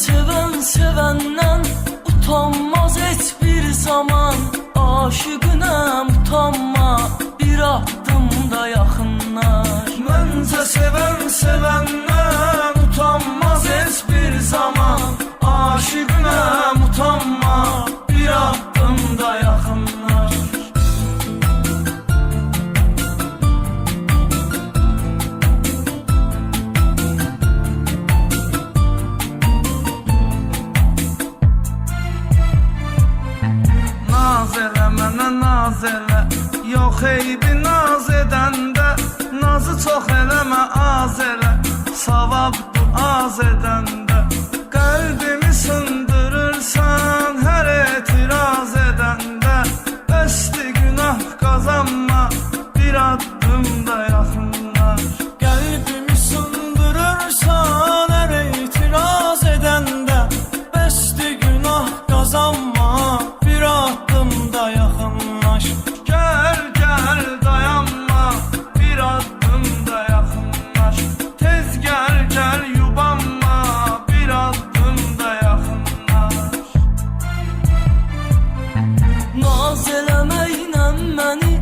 seven sevenden utanmaz et bir zaman. Aşıqınam utanma, bir addımda yaxınlar. Məncə seven sevenden utanmaz et bir zaman. Aşıqınam utanma, bir addımda yaxınlar. Naz elə mənə naz elə, yox eybi naz edəndə. Nazı çox eləmə az elə, savabdır az edəndə. Qəlbimi sındırırsan hər etiraz edəndə. Bəsdi günah qazanma, bir addım da yaxınlar. Qəlbimi sındırırsan hər etiraz edəndə. Bəsdi günah qazanma, bir addımda yaxınlaş. Gəl, gəl, dayanma, bir addım da yaxınlaş. Tez gəl, gəl, yubanma, bir addım da yaxınlaş. Naz eləməklə məni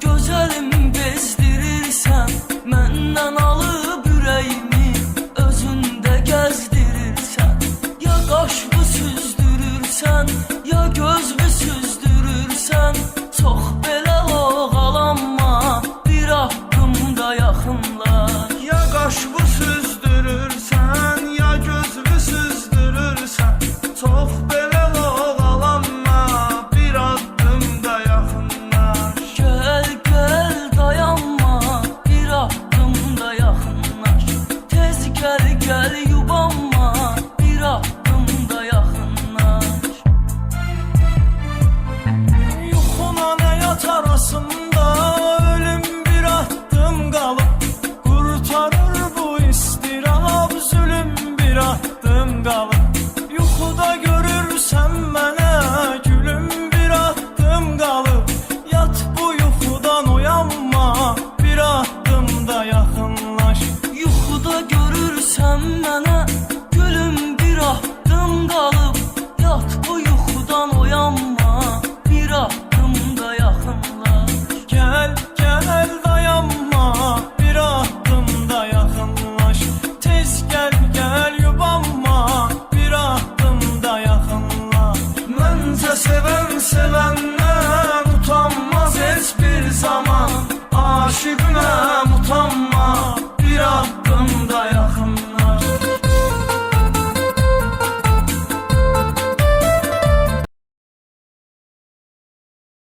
gözəlim bezdirirsən. Məndən alıb ürəyimi özündə gəzdirirsən. Ya qaşımı süzdürürsən, ya gözümü süzdürürsən.